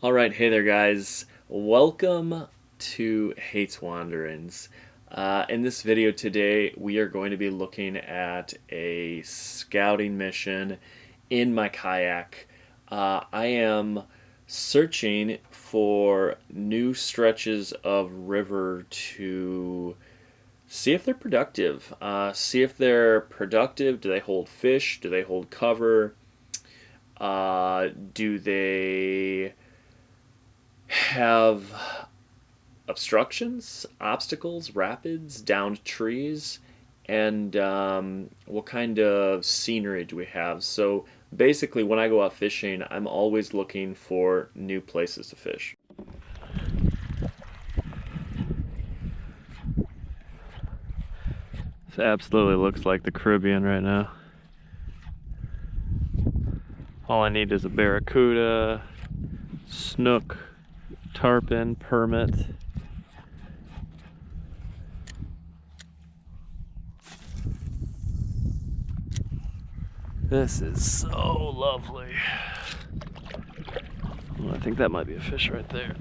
All right, hey there, guys. Welcome to Haight's Wanderings. In this video today, we are going to be looking at a scouting mission in my kayak. I am searching for new stretches of river to see if they're productive. Do they hold fish? Do they hold cover? Do they have obstructions, obstacles, rapids, downed trees, and what kind of scenery do we have? So basically, when I go out fishing, I'm always looking for new places to fish. This absolutely looks like the Caribbean right now. All I need is a barracuda, snook, tarpon, permit. This is so lovely. Well, I think that might be a fish right there.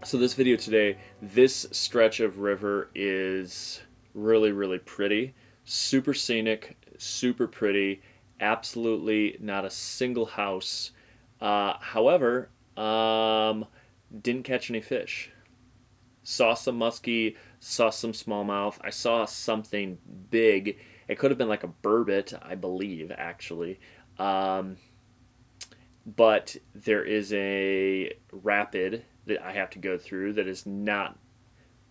So this video today, this stretch of river is really pretty, super scenic, super pretty, absolutely not a single house. However, didn't catch any fish. Saw some muskie, saw some smallmouth. I saw something big. It could have been like a burbot, I believe, actually. Um, but there is a rapid that I have to go through that is not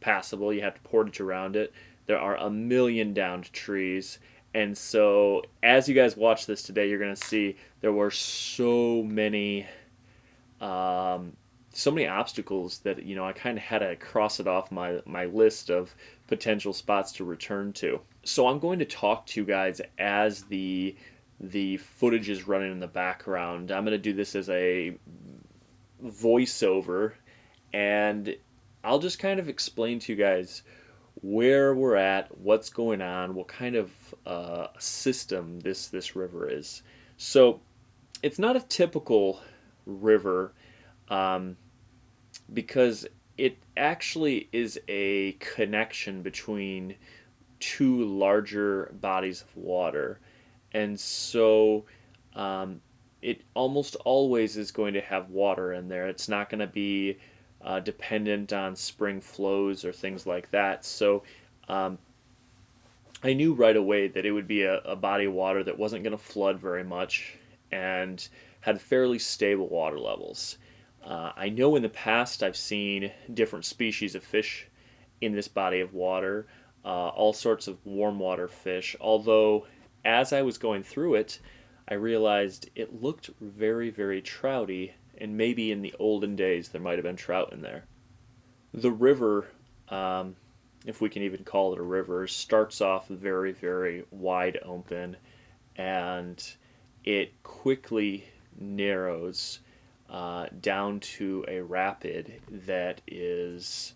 passable. You have to portage around it. There are a million downed trees. And so as you guys watch this today, you're going to see there were um, so many obstacles that, you know, I kind of had to cross it off my list of potential spots to return to. So I'm going to talk to you guys as the footage is running in the background. I'm going to do this as a voiceover, and I'll just kind of explain to you guys where we're at, what's going on, what kind of system this river is. So it's not a typical river, um, because it actually is a connection between two larger bodies of water, and so it almost always is going to have water in there. It's not going to be dependent on spring flows or things like that. So um, I knew right away that it would be a body of water that wasn't going to flood very much and had fairly stable water levels. I know in the past I've seen different species of fish in this body of water, all sorts of warm water fish, although as I was going through it, I realized it looked very, very trouty, and maybe in the olden days there might have been trout in there. The river, if we can even call it a river, starts off very, very wide open, and it quickly narrows down to a rapid that is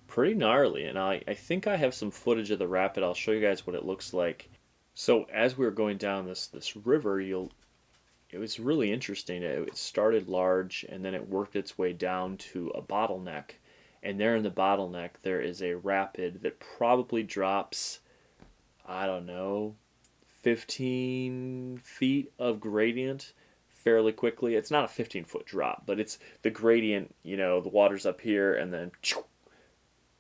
pretty gnarly. And I think I have some footage of the rapid. I'll show you guys what it looks like. So as we were going down this river, it was really interesting. It started large, and then it worked its way down to a bottleneck. And there in the bottleneck, there is a rapid that probably drops, I don't know, 15 feet of gradient fairly quickly. It's not a 15-foot drop, but it's the gradient, you know, the water's up here, and then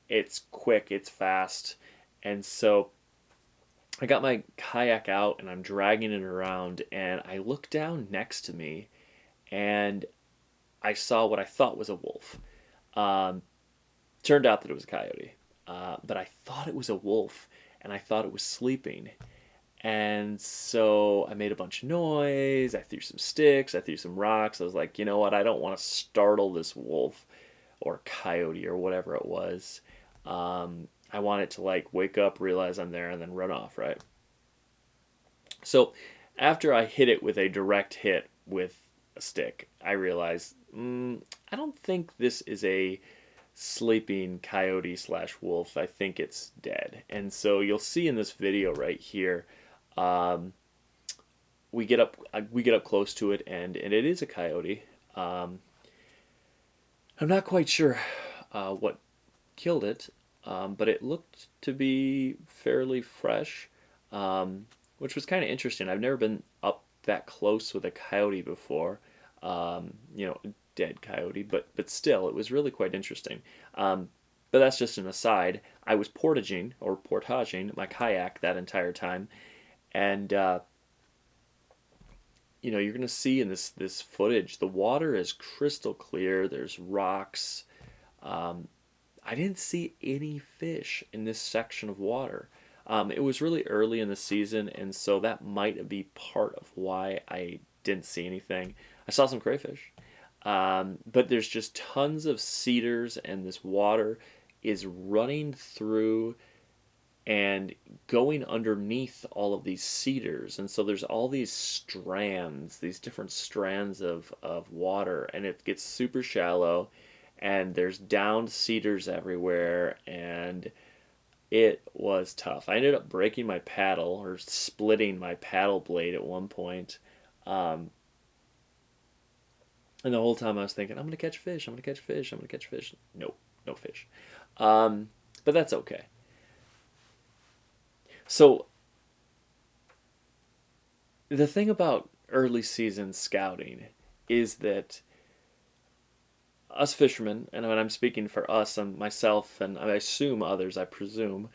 it's quick, it's fast. And so I got my kayak out and I'm dragging it around, and I look down next to me and I saw what I thought was a wolf. Turned out that it was a coyote, but I thought it was a wolf, and I thought it was sleeping. And so I made a bunch of noise, I threw some sticks, I threw some rocks. I was like, you know what, I don't want to startle this wolf or coyote or whatever it was. I want it to like wake up, realize I'm there, and then run off, right? So after I hit it with a direct hit with a stick, I realized, I don't think this is a sleeping coyote slash wolf. I think it's dead. And so you'll see in this video right here, we get up close to it, and it is a coyote. I'm not quite sure what killed it, but it looked to be fairly fresh, which was kind of interesting. I've never been up that close with a coyote before, you know, dead coyote, but still, it was really quite interesting. But that's just an aside. I was portaging my kayak that entire time, and you know, you're gonna see in this footage, the water is crystal clear. There's rocks. I didn't see any fish in this section of water. It was really early in the season, and so that might be part of why I didn't see anything. I saw some crayfish, but there's just tons of cedars, and this water is running through and going underneath all of these cedars. And so there's all these strands, these different strands of water, and it gets super shallow, and there's downed cedars everywhere, and it was tough. I ended up breaking my paddle, or splitting my paddle blade at one point. And the whole time I was thinking, I'm going to catch fish, I'm going to catch fish, I'm going to catch fish. Nope, no fish. But that's okay. So, the thing about early season scouting is that us fishermen, and when I'm speaking for us and myself, and I assume others, I presume,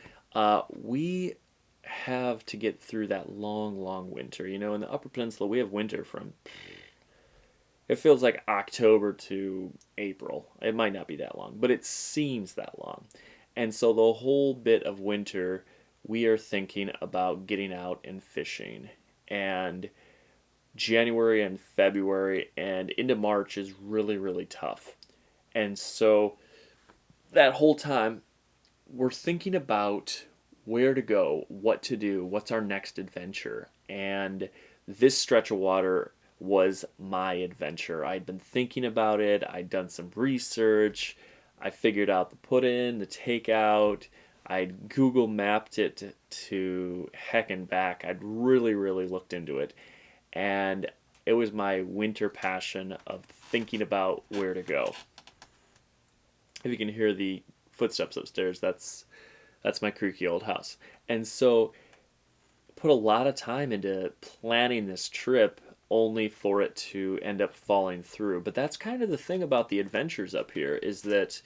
we have to get through that long, long winter. You know, in the Upper Peninsula, we have winter from, it feels like October to April. It might not be that long, but it seems that long. And so the whole bit of winter we are thinking about getting out and fishing. And January and February and into March is really, really tough. And so that whole time, we're thinking about where to go, what to do, what's our next adventure. And this stretch of water was my adventure. I'd been thinking about it, I'd done some research, I figured out the put in, the takeout, I'd Google mapped it to heck and back. I'd really, really looked into it. And it was my winter passion of thinking about where to go. If you can hear the footsteps upstairs, that's my creaky old house. And so put a lot of time into planning this trip only for it to end up falling through. But that's kind of the thing about the adventures up here, is that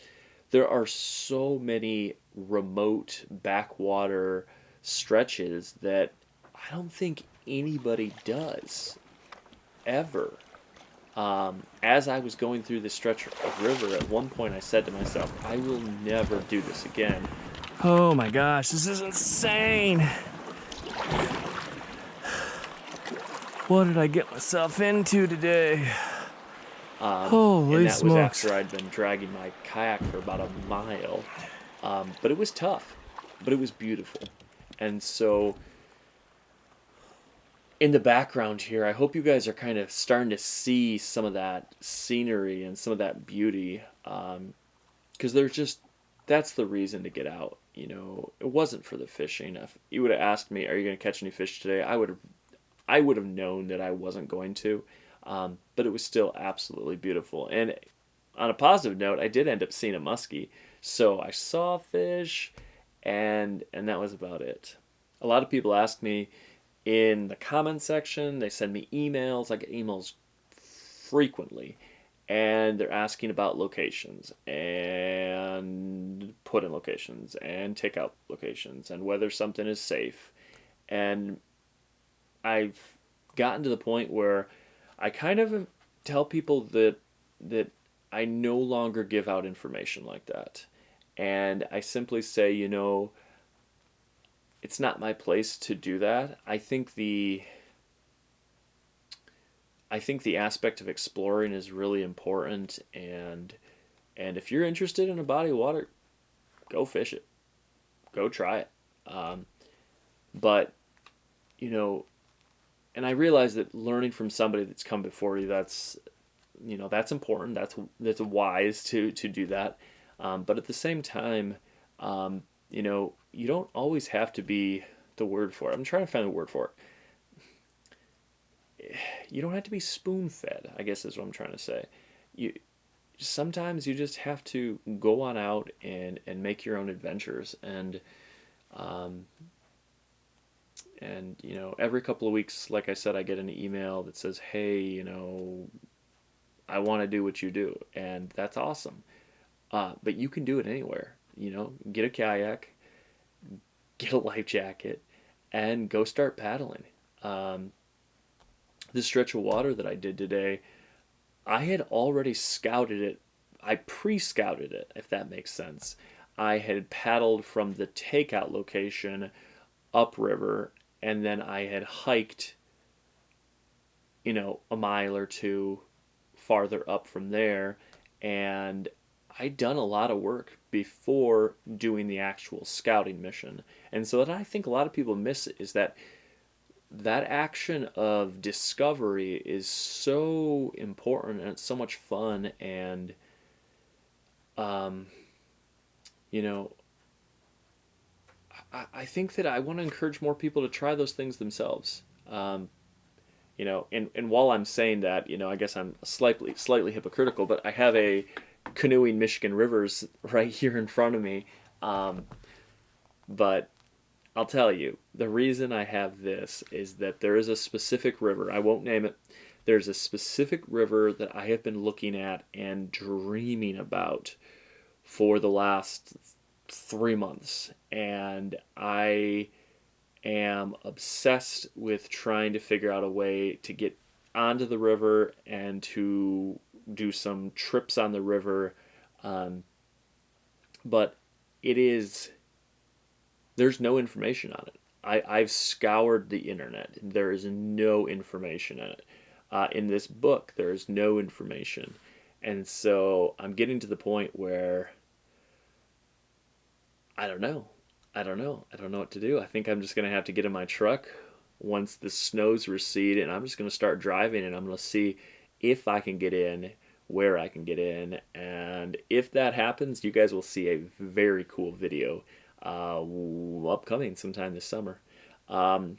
there are so many remote backwater stretches that I don't think anybody does ever. As I was going through this stretch of river, at one point I said to myself, I will never do this again. Oh my gosh, this is insane. What did I get myself into today? Holy And that smokes. was after I'd been dragging my kayak for about a mile. But it was tough, but it was beautiful. And so in the background here, I hope you guys are kind of starting to see some of that scenery and some of that beauty. Because that's the reason to get out. You know, it wasn't for the fishing. If you would have asked me, are you going to catch any fish today? I would have known that I wasn't going to. But it was still absolutely beautiful. And on a positive note, I did end up seeing a muskie. So I saw fish, and that was about it. A lot of people ask me in the comment section. They send me emails. I get emails frequently, and they're asking about locations and put in locations and take out locations and whether something is safe. And I've gotten to the point where I kind of tell people that I no longer give out information like that. And I simply say, you know, it's not my place to do that. I think the aspect of exploring is really important, and if you're interested in a body of water, go fish it, go try it. But you know, and I realize that learning from somebody that's come before you, that's important. That's wise to do that. But at the same time, you don't always have to be the word for it. I'm trying to find the word for it. You don't have to be spoon-fed, I guess is what I'm trying to say. Sometimes you just have to go on out and make your own adventures. And every couple of weeks, like I said, I get an email that says, hey, I want to do what you do. And that's awesome. But you can do it anywhere. Get a kayak, get a life jacket, and go start paddling. This stretch of water that I did today, I had already scouted it. I pre-scouted it, if that makes sense. I had paddled from the takeout location upriver, and then I had hiked, a mile or two farther up from there, and I'd done a lot of work before doing the actual scouting mission. And so that I think a lot of people miss is that action of discovery is so important, and it's so much fun. And I think that I want to encourage more people to try those things themselves. And while I'm saying that, I guess I'm slightly hypocritical, but I have a canoeing Michigan rivers right here in front of me. But I'll tell you, the reason I have this is that there is a specific river, I won't name it, there's a specific river that I have been looking at and dreaming about for the last 3 months. And I am obsessed with trying to figure out a way to get onto the river and to do some trips on the river. But it is There's no information on it. I've scoured the internet. There is no information on it. In this book, there is no information. And so I'm getting to the point where I don't know. I don't know what to do. I think I'm just going to have to get in my truck once the snows recede, and I'm just going to start driving, and I'm going to see if I can get in, where I can get in. And if that happens, you guys will see a very cool video upcoming sometime this summer. I've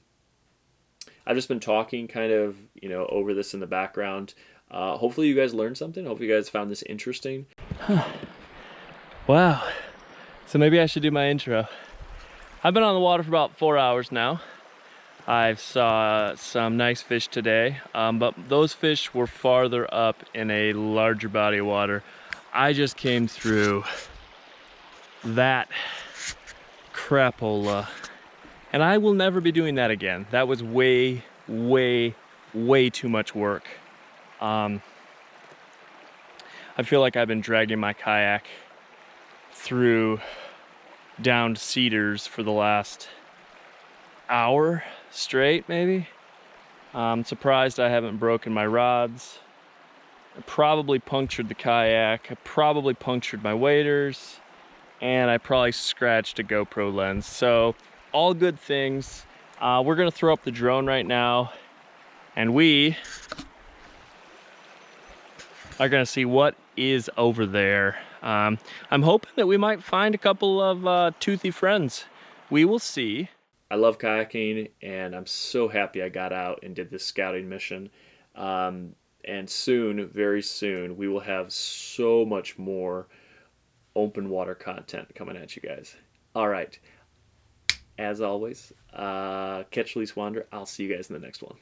just been talking kind of, over this in the background. Hopefully you guys learned something. Hopefully you guys found this interesting. Wow. So maybe I should do my intro. I've been on the water for about 4 hours now. I've saw some nice fish today, but those fish were farther up in a larger body of water. I just came through that crapola, and I will never be doing that again. That was way, way, way too much work. I feel like I've been dragging my kayak through down to Cedars for the last hour straight, maybe. I'm surprised I haven't broken my rods. I probably punctured the kayak. I probably punctured my waders, and I probably scratched a GoPro lens. So all good things. We're gonna throw up the drone right now, and we are gonna see what is over there. I'm hoping that we might find a couple of toothy friends. We will see. I love kayaking, and I'm so happy I got out and did this scouting mission. And soon, very soon, we will have so much more open water content coming at you guys. All right. As always, catch, release, wander. I'll see you guys in the next one.